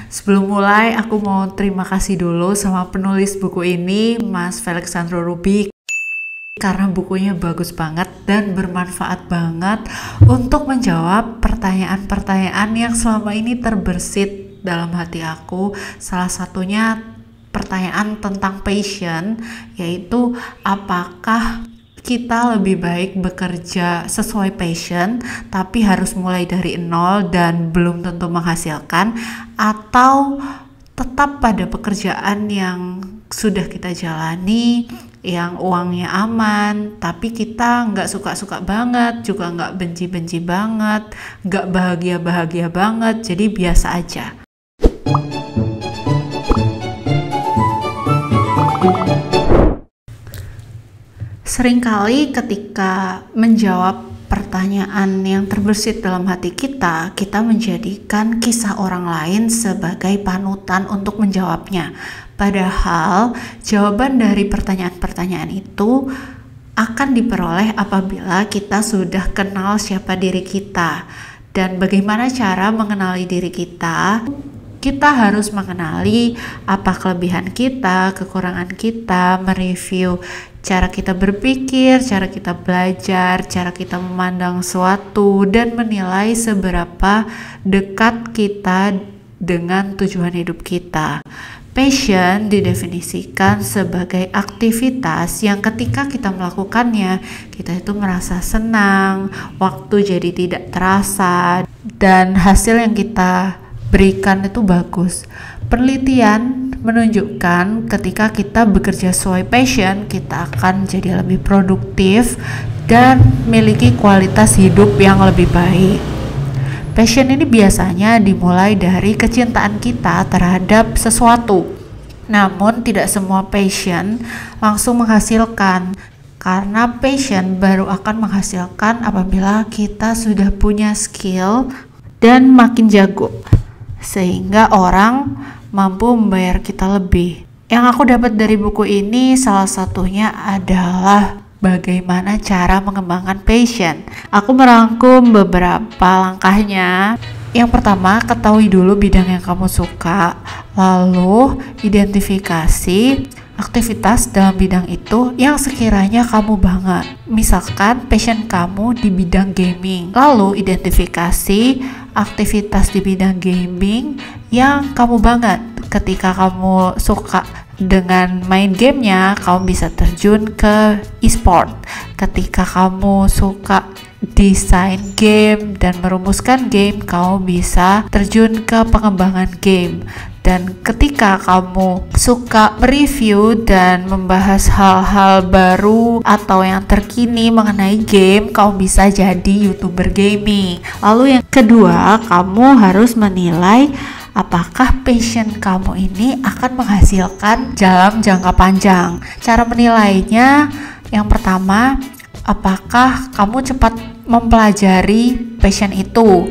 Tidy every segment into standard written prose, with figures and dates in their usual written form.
Sebelum mulai, aku mau terima kasih dulu sama penulis buku ini, Mas Felixandro Ruby, karena bukunya bagus banget dan bermanfaat banget untuk menjawab pertanyaan-pertanyaan yang selama ini terbersit dalam hati aku. Salah satunya pertanyaan tentang passion, yaitu apakah kita lebih baik bekerja sesuai passion tapi harus mulai dari nol dan belum tentu menghasilkan, atau tetap pada pekerjaan yang sudah kita jalani, yang uangnya aman tapi kita nggak suka-suka banget, juga nggak benci-benci banget, nggak bahagia-bahagia banget, jadi biasa aja. Seringkali ketika menjawab pertanyaan yang terbersit dalam hati kita, kita menjadikan kisah orang lain sebagai panutan untuk menjawabnya. Padahal jawaban dari pertanyaan-pertanyaan itu akan diperoleh apabila kita sudah kenal siapa diri kita. Dan bagaimana cara mengenali diri kita? Kita harus mengenali apa kelebihan kita, kekurangan kita, mereview cara kita berpikir, cara kita belajar, cara kita memandang suatu, dan menilai seberapa dekat kita dengan tujuan hidup kita. Passion didefinisikan sebagai aktivitas yang ketika kita melakukannya, kita itu merasa senang, waktu jadi tidak terasa, dan hasil yang kita berikan itu bagus. Penelitian menunjukkan ketika kita bekerja sesuai passion, kita akan jadi lebih produktif dan memiliki kualitas hidup yang lebih baik. Passion ini biasanya dimulai dari kecintaan kita terhadap sesuatu. Namun tidak semua passion langsung menghasilkan, karena passion baru akan menghasilkan apabila kita sudah punya skill dan makin jago, sehingga orang mampu membayar kita lebih. Yang aku dapat dari buku ini salah satunya adalah bagaimana cara mengembangkan passion. Aku merangkum beberapa langkahnya. Yang pertama, ketahui dulu bidang yang kamu suka, lalu identifikasi aktivitas dalam bidang itu yang sekiranya kamu banget. Misalkan passion kamu di bidang gaming, lalu identifikasi aktivitas di bidang gaming yang kamu banget. Ketika kamu suka dengan main gamenya, kamu bisa terjun ke e-sport. Ketika kamu suka desain game dan merumuskan game, kamu bisa terjun ke pengembangan game. Dan ketika kamu suka mereview dan membahas hal-hal baru atau yang terkini mengenai game, kamu bisa jadi YouTuber gaming. Lalu yang kedua, kamu harus menilai apakah passion kamu ini akan menghasilkan dalam jangka panjang. Cara menilainya, yang pertama, apakah kamu cepat mempelajari passion itu?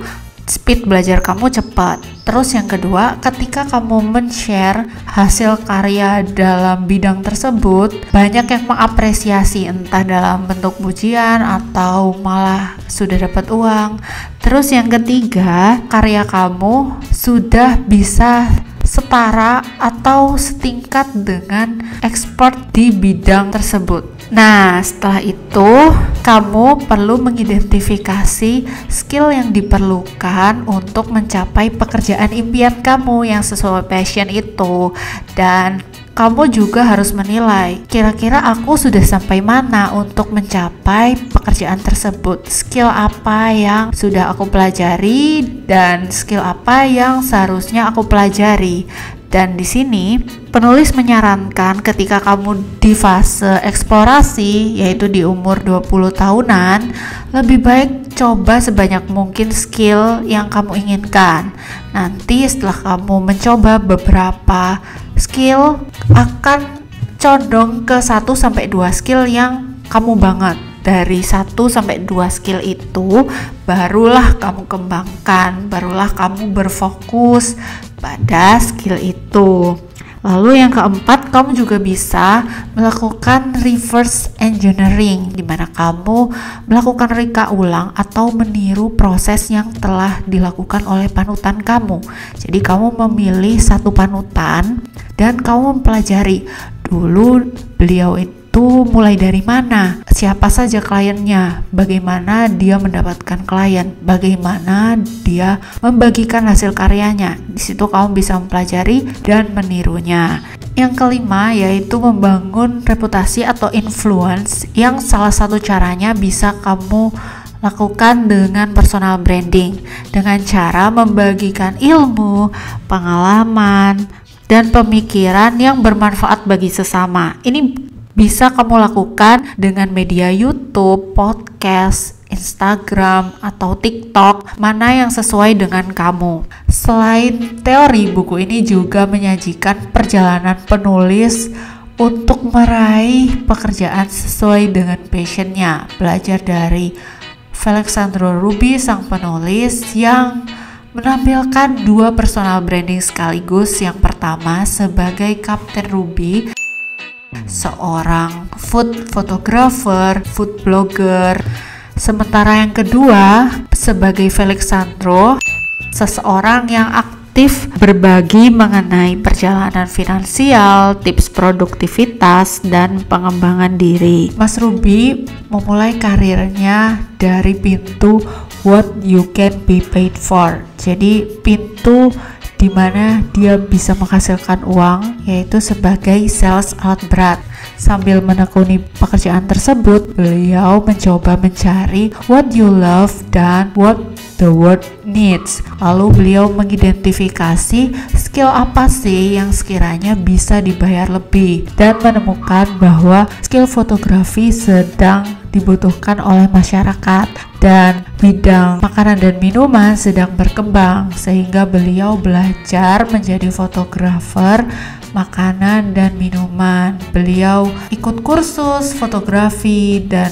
Speed belajar kamu cepat. Terus yang kedua, ketika kamu men-share hasil karya dalam bidang tersebut, banyak yang mengapresiasi, entah dalam bentuk pujian atau malah sudah dapat uang. Terus yang ketiga, karya kamu sudah bisa setara atau setingkat dengan expert di bidang tersebut. Nah, setelah itu kamu perlu mengidentifikasi skill yang diperlukan untuk mencapai pekerjaan impian kamu yang sesuai passion itu, dan kamu juga harus menilai kira-kira aku sudah sampai mana untuk mencapai pekerjaan tersebut. Skill apa yang sudah aku pelajari dan skill apa yang seharusnya aku pelajari. Dan di sini penulis menyarankan ketika kamu di fase eksplorasi, yaitu di umur 20 tahunan, lebih baik coba sebanyak mungkin skill yang kamu inginkan. Nanti setelah kamu mencoba beberapa skill, akan condong ke 1-2 skill yang kamu banget. Dari 1-2 skill itu barulah kamu kembangkan, barulah kamu berfokus pada skill itu. Lalu yang keempat, kamu juga bisa melakukan reverse engineering, di mana kamu melakukan reka ulang atau meniru proses yang telah dilakukan oleh panutan kamu. Jadi kamu memilih satu panutan dan kamu mempelajari dulu beliau itu mulai dari mana, siapa saja kliennya, bagaimana dia mendapatkan klien, bagaimana dia membagikan hasil karyanya. Di situ kamu bisa mempelajari dan menirunya. Yang kelima yaitu membangun reputasi atau influence, yang salah satu caranya bisa kamu lakukan dengan personal branding, dengan cara membagikan ilmu, pengalaman, dan pemikiran yang bermanfaat bagi sesama. Ini bisa kamu lakukan dengan media YouTube, podcast, Instagram, atau TikTok, mana yang sesuai dengan kamu. Selain teori, buku ini juga menyajikan perjalanan penulis untuk meraih pekerjaan sesuai dengan passionnya. Belajar dari Alexandro Ruby, sang penulis yang menampilkan dua personal branding sekaligus. Yang pertama sebagai Kapten Ruby, seorang food photographer, food blogger. Sementara yang kedua sebagai Alexandro, seseorang yang aktif berbagi mengenai perjalanan finansial, tips produktivitas, dan pengembangan diri. Mas Ruby memulai karirnya dari pintu what you can be paid for. Jadi pintu di mana dia bisa menghasilkan uang, yaitu sebagai sales alat berat. Sambil menekuni pekerjaan tersebut, beliau mencoba mencari what you love dan what the world needs. Lalu beliau mengidentifikasi skill apa sih yang sekiranya bisa dibayar lebih, dan menemukan bahwa skill fotografi sedang dibutuhkan oleh masyarakat dan bidang makanan dan minuman sedang berkembang, sehingga beliau belajar menjadi fotografer makanan dan minuman. Beliau ikut kursus fotografi dan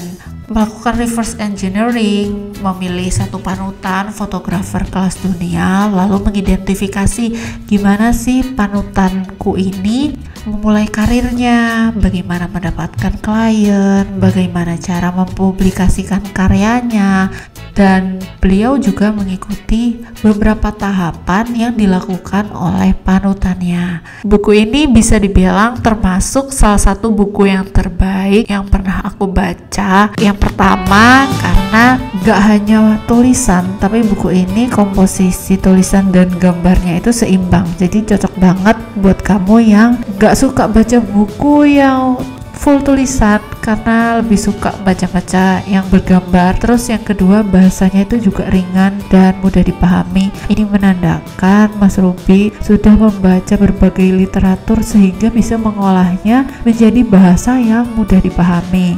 melakukan reverse engineering, memilih satu panutan fotografer kelas dunia, lalu mengidentifikasi gimana sih panutanku ini memulai karirnya, bagaimana mendapatkan klien, bagaimana cara mempublikasikan karyanya, dan beliau juga mengikuti beberapa tahapan yang dilakukan oleh panutannya. Buku ini bisa dibilang termasuk salah satu buku yang terbaik yang pernah aku baca. Yang pertama karena gak hanya tulisan, tapi buku ini komposisi tulisan dan gambarnya itu seimbang, jadi cocok banget buat kamu yang gak suka baca buku yang full tulisan karena lebih suka baca-baca yang bergambar. Terus yang kedua, bahasanya itu juga ringan dan mudah dipahami. Ini menandakan Mas Ruby sudah membaca berbagai literatur sehingga bisa mengolahnya menjadi bahasa yang mudah dipahami.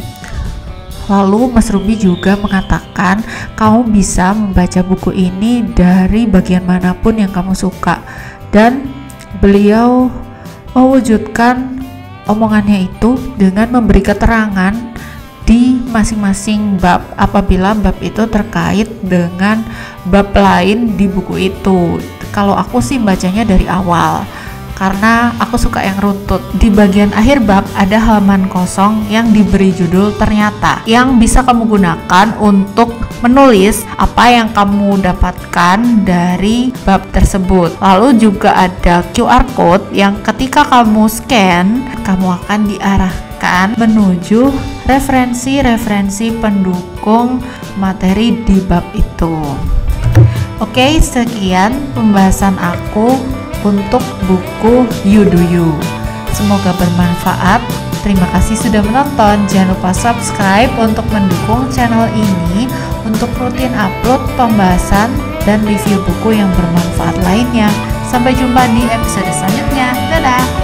Lalu Mas Ruby juga mengatakan kamu bisa membaca buku ini dari bagian manapun yang kamu suka, dan beliau mewujudkan omongannya itu dengan memberi keterangan di masing-masing bab apabila bab itu terkait dengan bab lain di buku itu. Kalau aku sih bacanya dari awal karena aku suka yang runtut. Di bagian akhir bab ada halaman kosong yang diberi judul ternyata, yang bisa kamu gunakan untuk menulis apa yang kamu dapatkan dari bab tersebut. Lalu juga ada QR code yang ketika kamu scan, kamu akan diarahkan menuju referensi-referensi pendukung materi di bab itu. Oke, sekian pembahasan aku untuk buku You Do You. Semoga bermanfaat. Terima kasih sudah menonton. Jangan lupa subscribe untuk mendukung channel ini untuk rutin upload pembahasan dan review buku yang bermanfaat lainnya. Sampai jumpa di episode selanjutnya. Dadah.